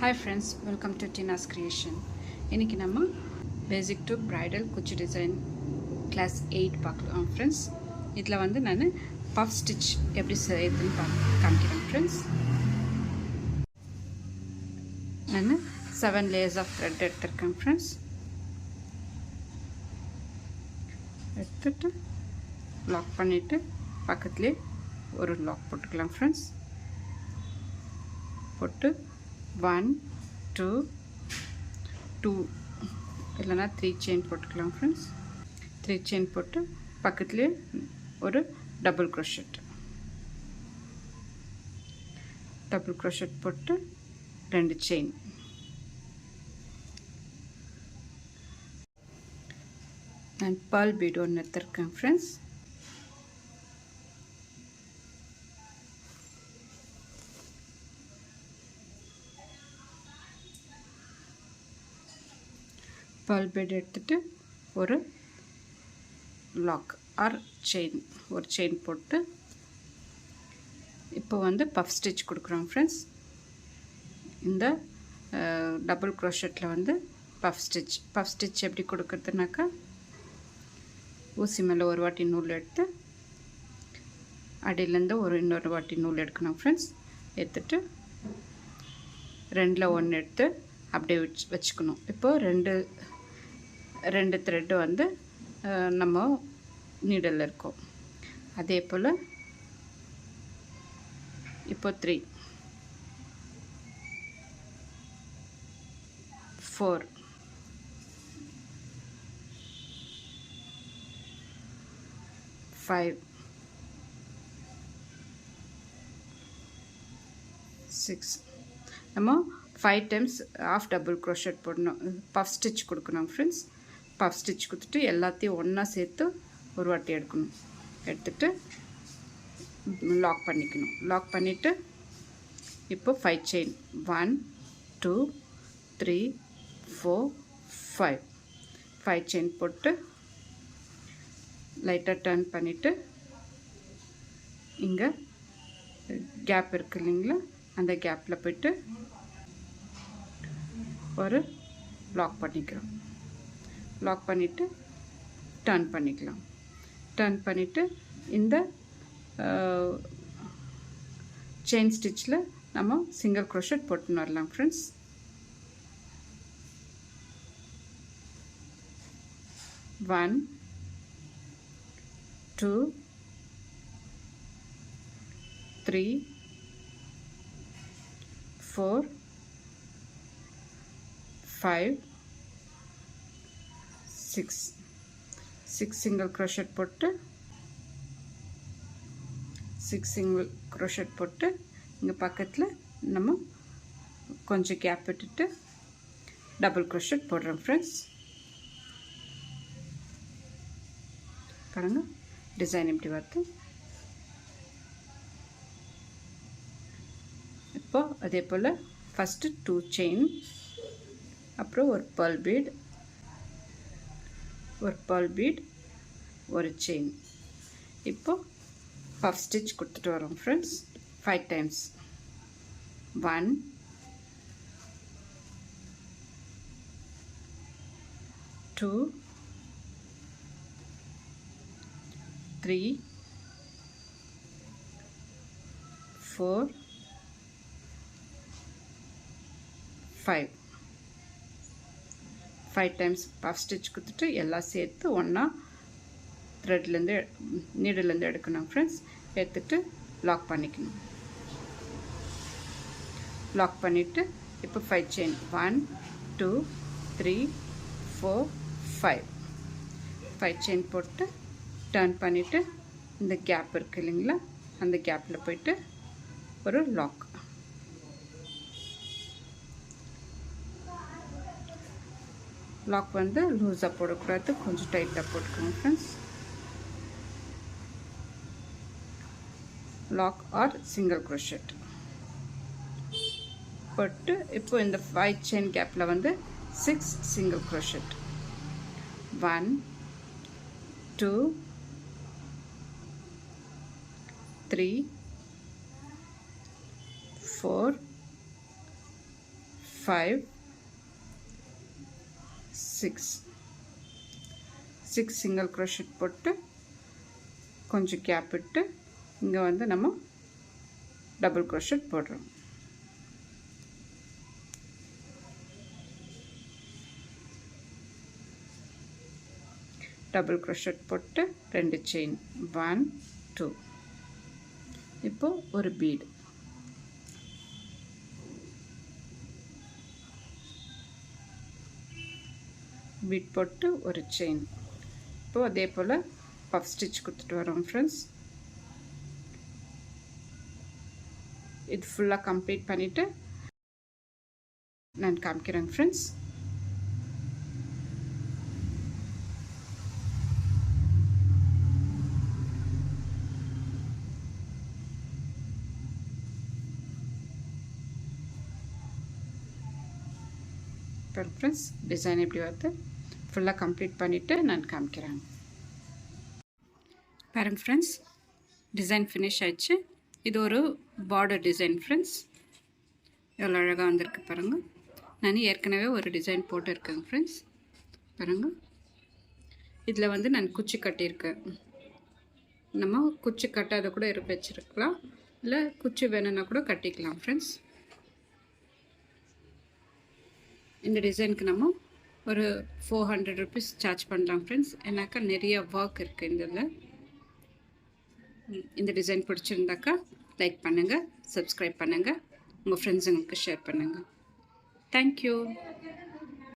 Hi friends, welcome to Tina's Creation. இன்னைக்கு நம்ம Basic to Bridal Kuchi Design Class 8 பார்க்கலாம் friends. இதில் வந்து நான் puff stitch எப்படி செய்யுதுன்னு காமிக்கிறேன் friends. நான் 7 layers of thread எடுத்திருக்கேன் friends. எடுத்துட்டு லாக் பண்ணிட்டு பக்கத்துலேயே ஒரு லாக் போட்டுக்கலாம் friends. போட்டு 1 2 2 இல்லைனா 3 செயின் போட்டுக்கலாம் ஃப்ரெண்ட்ஸ். 3 செயின் போட்டு பக்கத்துலேயே ஒரு டபுள் க்ரோஷெட் போட்டு 2 செயின். நான் பேர்ல் பீட் ஒன்று எடுத்திருக்கேன் ஃப்ரெண்ட்ஸ். பேர்ல் பீட் எடுத்துட்டு ஒரு லாக் ஆர் செயின் ஒரு செயின் போட்டு இப்போ வந்து பஃப் ஸ்டிச் கொடுக்குறோம் ஃப்ரெண்ட்ஸ். இந்த டபுள் க்ரோஷெட்டில் வந்து பஃப் ஸ்டிச் எப்படி கொடுக்குறதுனாக்கா ஊசி மேலே ஒரு வாட்டி நூல் எடுத்து அடியிலேருந்து இன்னொரு வாட்டி நூல் எடுக்கணும் ஃப்ரெண்ட்ஸ். எடுத்துட்டு ரெண்டில் ஒன்று எடுத்து அப்படியே வச்சுக்கணும். இப்போது ரெண்டு த்ரெட்டு வந்து நம்ம நீடலில் இருக்கும். அதே போல் இப்போ 3 4 5 6 நம்ம 5 டைம்ஸ் ஆஃப் டபுள் க்ரோஷெட் போடணும். பஃப் ஸ்டிச் கொடுக்கணும் ஃப்ரெண்ட்ஸ். பஃப் ஸ்டிச் கொடுத்துட்டு எல்லாத்தையும் ஒன்றா சேர்த்து ஒரு வாட்டி எடுக்கணும். எடுத்துட்டு லாக் பண்ணிக்கணும். லாக் பண்ணிவிட்டு இப்போ 5 செயின் 1 2 3 4 5 செயின் போட்டு லைட்டாக டர்ன் பண்ணிவிட்டு இங்கே கேப் இருக்கு இல்லைங்களா, அந்த கேப்பில் போய்ட்டு ஒரு லாக் பண்ணிக்கிறோம். லாக் பண்ணிவிட்டு டர்ன் பண்ணிக்கலாம். டர்ன் பண்ணிவிட்டு இந்த செயின் ஸ்டிச்சில் நம்ம சிங்கிள் க்ரோஷெட் போட்டுன்னு வரலாம் ஃப்ரெண்ட்ஸ். ஒன் 2 3 4 5 6 சிங்கிள் க்ரோஷெட் போட்டு 6 சிங்கிள் க்ரோஷெட் போட்டு இங்கே பக்கத்தில் நம்ம கொஞ்சம் கேப் விட்டுட்டு டபுள் க்ரோஷெட் போடுறோம் ஃப்ரெண்ட்ஸ். பாருங்கள் டிசைன் எப்படி வருது. இப்போ அதே போல் ஃபஸ்ட்டு 2 செயின், அப்புறம் ஒரு பேர்ல் பீட் ஒரு செயின். இப்போ பஃப் ஸ்டிச் கொடுத்துட்டு வரோம் friends. 5 times 1 2 3 4 5 times puff stitch கொடுத்துட்டு எல்லாம் சேர்த்து ஒன்றா நீடிலேருந்து எடுக்கணும் ஃப்ரெண்ட்ஸ். எடுத்துட்டு லாக் பண்ணிக்கணும். லாக் பண்ணிவிட்டு இப்போ 5 செயின் 1 2 3 4 5 செயின் போட்டு டர்ன் பண்ணிவிட்டு இந்த கேப் இருக்குது இல்லைங்களா, அந்த கேப்பில் போய்ட்டு ஒரு லாக். லாக் வந்து லூஸாக போடக்கூடாது, கொஞ்சம் டைட்டாக போட்டுக்கணும் friends. Lock or single crochet போட்டு இப்போ இந்த 5 செயின் கேப்பில் வந்து 6 சிங்கிள் க்ரோஷெட் 1 2 3 4 5 6 சிங்கிள் crochet போட்டு கொஞ்சம் கேப் விட்டு இங்கே வந்து நம்ம டபுள் crochet போடுறோம். டபுள் crochet போட்டு 2 செயின் 1 2. இப்போ ஒரு பீட் போட்டு ஒரு செயின். இப்போ அதே போல் பஃப் ஸ்டிச் கொடுத்துட்டு வரோம் ஃப்ரெண்ட்ஸ். இது ஃபுல்லாக கம்ப்ளீட் பண்ணிவிட்டு நான் காமிக்கிறேன் ஃப்ரெண்ட்ஸ். ஃப்ரெண்ட்ஸ் டிசைன் எப்படி வருது ஃபுல்லாக கம்ப்ளீட் பண்ணிவிட்டு நான் காமிக்கிறேன். பாருங்க ஃப்ரெண்ட்ஸ், டிசைன் ஃபினிஷ் ஆயிடுச்சு. இது ஒரு பார்டர் டிசைன் ஃப்ரெண்ட்ஸ். எவ்வளோ அழகாக வந்திருக்கு பாருங்கள். நான் ஏற்கனவே ஒரு டிசைன் போட்டிருக்கேங்க ஃப்ரெண்ட்ஸ். பாருங்கள், இதில் வந்து நான் குச்சி கட்டியிருக்கேன். நம்ம குச்சி கட்டாத கூட வச்சுருக்கலாம், இல்லை குச்சி வேணும்னா கூட கட்டிக்கலாம் ஃப்ரெண்ட்ஸ். இந்த டிசைனுக்கு நம்ம ஒரு 400 rupees சார்ஜ் பண்ணலாம் ஃப்ரெண்ட்ஸ். ஏன்னாக்கா நிறைய ஒர்க் இருக்குது இதில். இந்த டிசைன் பிடிச்சிருந்தாக்கா லைக் பண்ணுங்கள், சப்ஸ்கிரைப் பண்ணுங்கள், உங்கள் ஃப்ரெண்ட்ஸுங்களுக்கு ஷேர் பண்ணுங்கள். தேங்க்யூ.